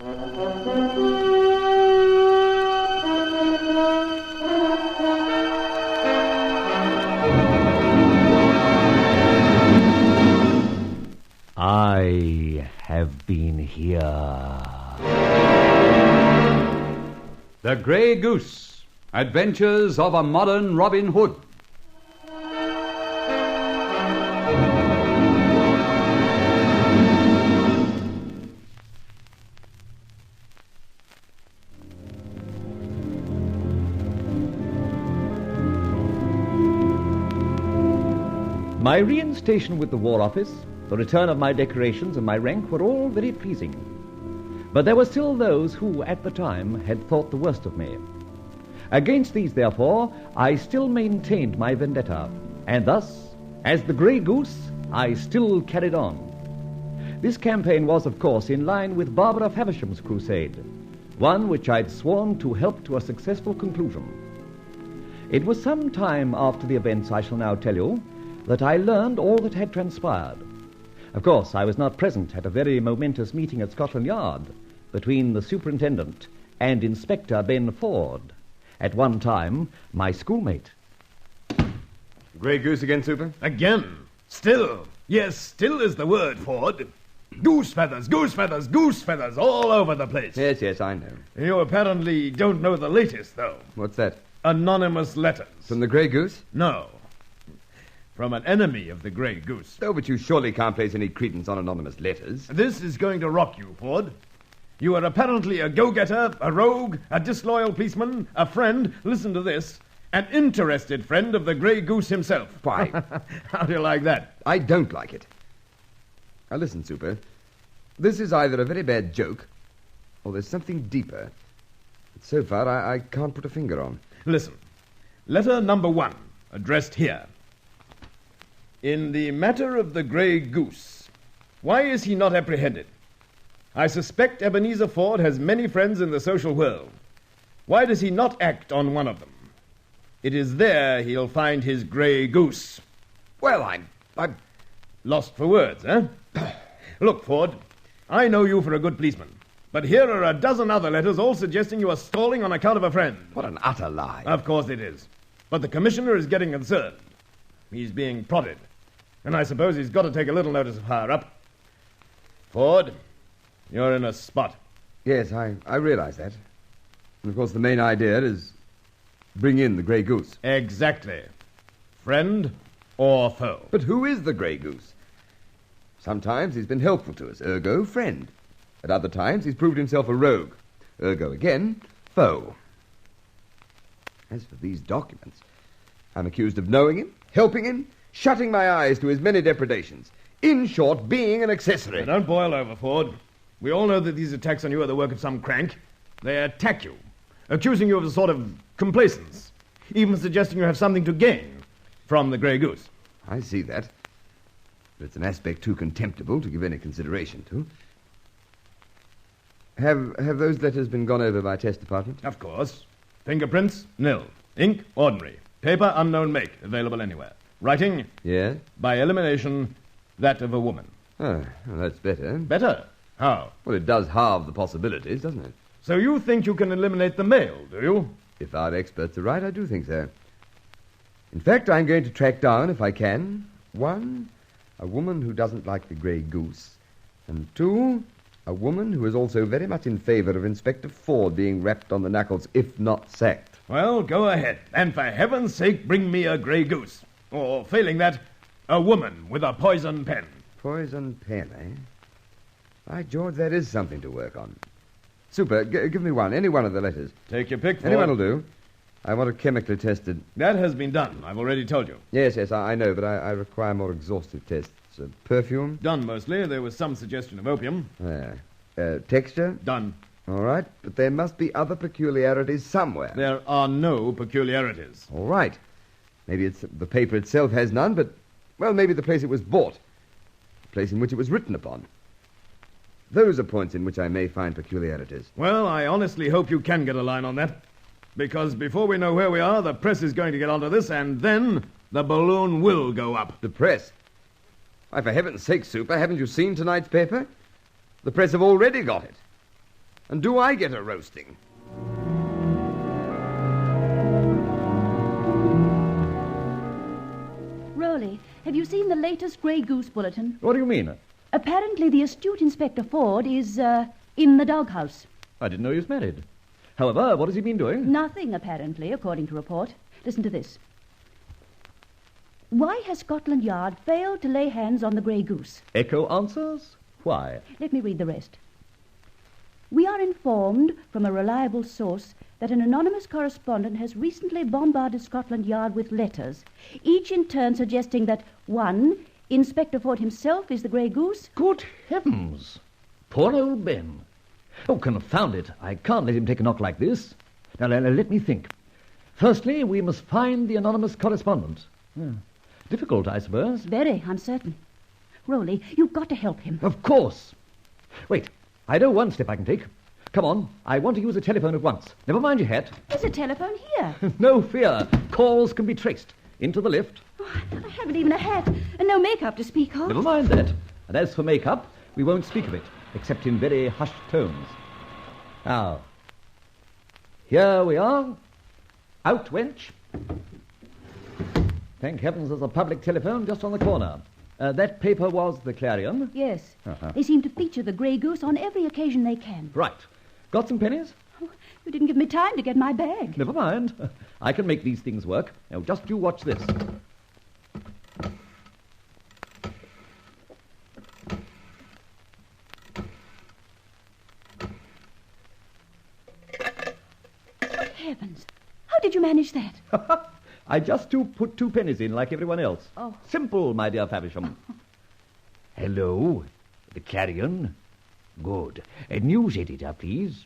I have been here. The Grey Goose, Adventures of a Modern Robin Hood. My reinstation with the War Office, the return of my decorations and my rank were all very pleasing. But there were still those who, at the time, had thought the worst of me. Against these, therefore, I still maintained my vendetta, and thus, as the Grey Goose, I still carried on. This campaign was, of course, in line with Barbara Faversham's crusade, one which I'd sworn to help to a successful conclusion. It was some time after the events I shall now tell you that I learned all that had transpired. Of course, I was not present at a very momentous meeting at Scotland Yard between the superintendent and Inspector Ben Ford, at one time my schoolmate. Grey Goose again, Super? Again. Still. Yes, still is the word, Ford. Goose feathers, goose feathers, goose feathers all over the place. Yes, I know. You apparently don't know the latest, though. What's that? Anonymous letters. From the Grey Goose? No. From an enemy of the Grey Goose. Oh, but you surely can't place any credence on anonymous letters. This is going to rock you, Ford. You are apparently a go-getter, a rogue, a disloyal policeman, a friend, listen to this, an interested friend of the Grey Goose himself. Why? How do you like that? I don't like it. Now listen, Super. This is either a very bad joke, or there's something deeper. But so far, I can't put a finger on. Listen. Letter number 1, addressed here. In the matter of the Grey Goose, why is he not apprehended? I suspect Ebenezer Ford has many friends in the social world. Why does he not act on one of them? It is there he'll find his Grey Goose. Well, I'm... Lost for words, eh? Look, Ford, I know you for a good policeman, but here are a dozen other letters all suggesting you are stalling on account of a friend. What an utter lie. Of course it is. But the commissioner is getting concerned. He's being prodded. And I suppose he's got to take a little notice of higher up. Ford, you're in a spot. Yes, I realize that. And of course the main idea is bring in the Grey Goose. Exactly. Friend or foe. But who is the Grey Goose? Sometimes he's been helpful to us, ergo friend. At other times he's proved himself a rogue, ergo again foe. As for these documents, I'm accused of knowing him, helping him, shutting my eyes to his many depredations. In short, being an accessory. Now, don't boil over, Ford. We all know that these attacks on you are the work of some crank. They attack you, accusing you of a sort of complacence, even suggesting you have something to gain from the Grey Goose. I see that. But it's an aspect too contemptible to give any consideration to. Have those letters been gone over by test department? Of course. Fingerprints, nil. Ink, ordinary. Paper, unknown make, available anywhere. Writing? Yes? By elimination, that of a woman. Oh, well, that's better. Better? How? Well, it does halve the possibilities, doesn't it? So you think you can eliminate the male, do you? If our experts are right, I do think so. In fact, I'm going to track down, if I can, 1, a woman who doesn't like the Grey Goose, and 2, a woman who is also very much in favor of Inspector Ford being rapped on the knuckles, if not sacked. Well, go ahead. And for heaven's sake, bring me a Grey Goose. Or, failing that, a woman with a poison pen. Poison pen, eh? By George, that is something to work on. Super, give me one, any one of the letters. Take your pick, Ford. Any one will do. I want it chemically tested. That has been done. I've already told you. Yes, I know, but I require more exhaustive tests. Perfume? Done, mostly. There was some suggestion of opium. Texture? Done. All right, but there must be other peculiarities somewhere. There are no peculiarities. All right. Maybe it's the paper itself has none, but, well, maybe the place it was bought. The place in which it was written upon. Those are points in which I may find peculiarities. Well, I honestly hope you can get a line on that. Because before we know where we are, the press is going to get onto this, and then the balloon will go up. The press? Why, for heaven's sake, Super, haven't you seen tonight's paper? The press have already got it. And do I get a roasting? Rolly, have you seen the latest Grey Goose bulletin? What do you mean? Apparently the astute Inspector Ford is, in the doghouse. I didn't know he was married. However, what has he been doing? Nothing, apparently, according to report. Listen to this. Why has Scotland Yard failed to lay hands on the Grey Goose? Echo answers? Why? Let me read the rest. We are informed from a reliable source that an anonymous correspondent has recently bombarded Scotland Yard with letters, each in turn suggesting that, 1, Inspector Ford himself is the Grey Goose. Good heavens! Poor old Ben. Oh, confound it. I can't let him take a knock like this. Now, let me think. Firstly, we must find the anonymous correspondent. Difficult, I suppose. Very uncertain. Rolly, you've got to help him. Of course. Wait, I know one step I can take. Come on, I want to use a telephone at once. Never mind your hat. There's a telephone here. No fear. Calls can be traced. Into the lift. Oh, I haven't even a hat and no makeup to speak of. Never mind that. And as for makeup, we won't speak of it, except in very hushed tones. Now, here we are. Out, wench. Thank heavens there's a public telephone just on the corner. That paper was the Clarion? Yes. Uh-huh. They seem to feature the Grey Goose on every occasion they can. Right. Got some pennies? Oh, you didn't give me time to get my bag. Never mind. I can make these things work. Now, just you watch this. Good heavens. How did you manage that? I just put 2 pennies in like everyone else. Oh. Simple, my dear Faversham. Hello, the Clarion. Good. A news editor, please.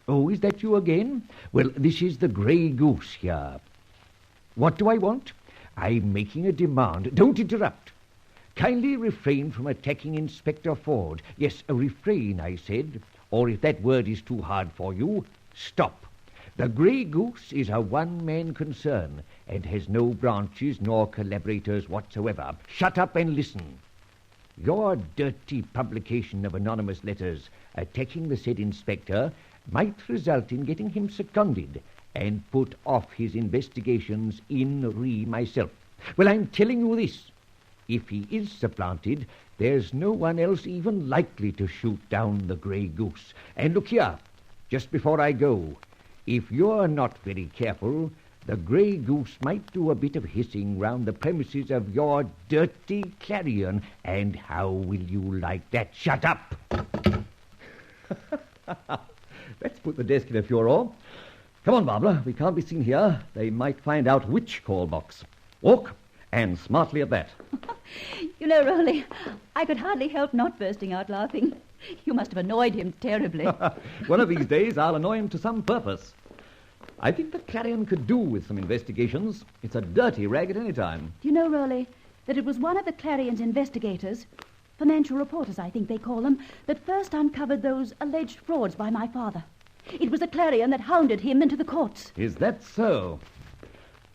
Oh, is that you again? Well, this is the Grey Goose here. What do I want? I'm making a demand. Don't interrupt. Kindly refrain from attacking Inspector Ford. Yes, a refrain, I said. Or if that word is too hard for you, stop. The Grey Goose is a one-man concern and has no branches nor collaborators whatsoever. Shut up and listen. Your dirty publication of anonymous letters attacking the said inspector might result in getting him seconded and put off his investigations in re myself. Well, I'm telling you this. If he is supplanted, there's no one else even likely to shoot down the Grey Goose. And look here, just before I go, if you're not very careful, the Grey Goose might do a bit of hissing round the premises of your dirty Clarion. And how will you like that? Shut up! Let's put the desk in a furore. Come on, Barbara. We can't be seen here. They might find out which call box. Walk, and smartly at that. You know, Rolly, I could hardly help not bursting out laughing. You must have annoyed him terribly. One of these days, I'll annoy him to some purpose. I think the Clarion could do with some investigations. It's a dirty rag at any time. Do you know, Rolly, that it was one of the Clarion's investigators, financial reporters I think they call them, that first uncovered those alleged frauds by my father. It was the Clarion that hounded him into the courts. Is that so?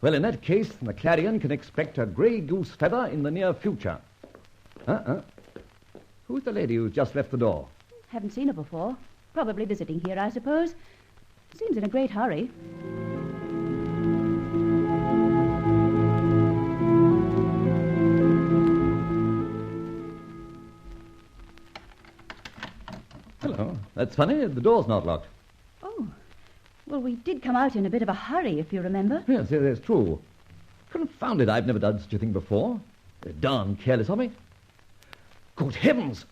Well, in that case, the Clarion can expect a Grey Goose feather in the near future. Who's the lady who's just left the door? Haven't seen her before. Probably visiting here, I suppose. Seems in a great hurry. Hello. That's funny. The door's not locked. Oh. Well, we did come out in a bit of a hurry, if you remember. Yes, that's true. Confound it, I've never done such a thing before. They're darn careless of me. Good heavens!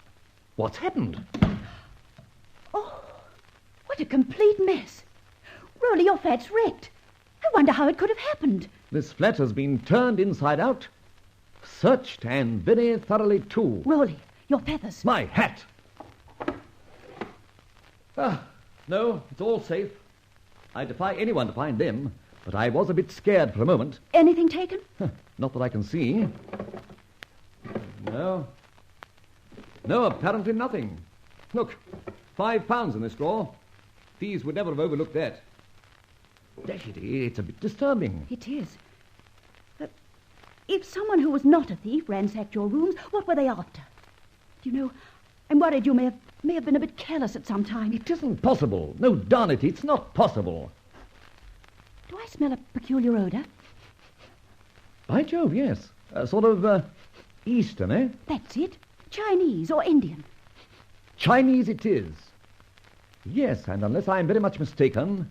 What's happened? Oh, what a complete mess. Rolly, your flat's wrecked. I wonder how it could have happened. This flat has been turned inside out. Searched, and very thoroughly, too. Rolly, your feathers. My hat! No, it's all safe. I defy anyone to find them, but I was a bit scared for a moment. Anything taken? Not that I can see. No, apparently nothing. Look, £5 in this drawer. Thieves would never have overlooked that. Dash it, it's a bit disturbing. It is. If someone who was not a thief ransacked your rooms, what were they after? Do you know, I'm worried you may have may have been a bit careless at some time. It isn't possible. No, darn it, it's not possible. Do I smell a peculiar odour? By Jove, yes. A sort of Eastern, eh? That's it. Chinese or Indian. Chinese it is. Yes, and unless I'm very much mistaken,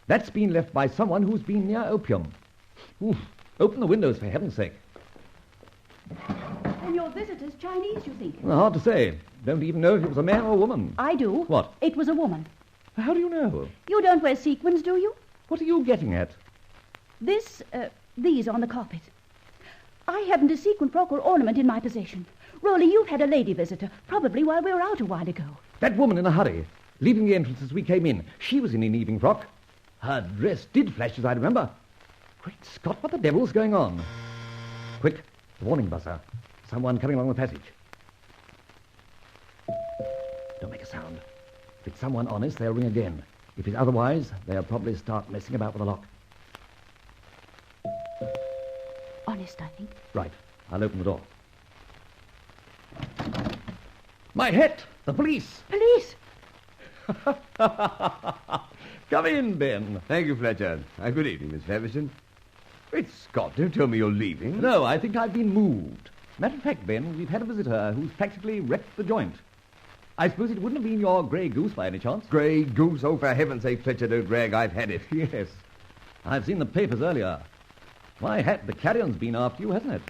that's been left by someone who's been near opium. Ooh, open the windows, for heaven's sake. And your visitor's Chinese, you think? Well, hard to say. Don't even know if it was a man or a woman. I do. What? It was a woman. How do you know? You don't wear sequins, do you? What are you getting at? These on the carpet. I haven't a sequin frock or ornament in my possession. Rolly, you've had a lady visitor, probably while we were out a while ago. That woman in a hurry, leaving the entrance as we came in. She was in an evening frock. Her dress did flash, as I remember. Great Scott, what the devil's going on? Quick, the warning buzzer. Someone coming along the passage. Don't make a sound. If it's someone honest, they'll ring again. If it's otherwise, they'll probably start messing about with the lock. Honest, I think. Right, I'll open the door. My hat! The police! Police! Come in, Ben. Thank you, Fletcher. Good evening, Miss Faversham. Great Scott, don't tell me you're leaving. No, I think I've been moved. Matter of fact, Ben, we've had a visitor who's practically wrecked the joint. I suppose it wouldn't have been your Grey Goose by any chance? Grey Goose? Oh, for heaven's sake, Fletcher, don't rag. I've had it. Yes. I've seen the papers earlier. My hat, the carrion's been after you, hasn't it?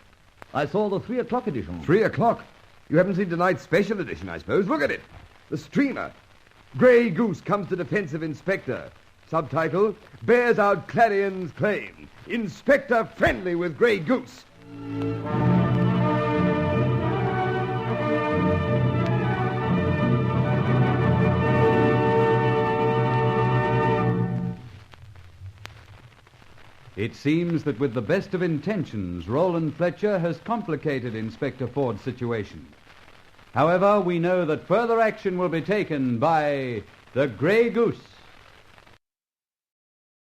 I saw the 3 o'clock edition. 3 o'clock? You haven't seen tonight's special edition, I suppose. Look at it. The streamer. Grey Goose comes to defense of Inspector. Subtitle, bears out Clarion's claim. Inspector friendly with Grey Goose. It seems that with the best of intentions, Rolland Fletcher has complicated Inspector Ford's situation. However, we know that further action will be taken by the Grey Goose.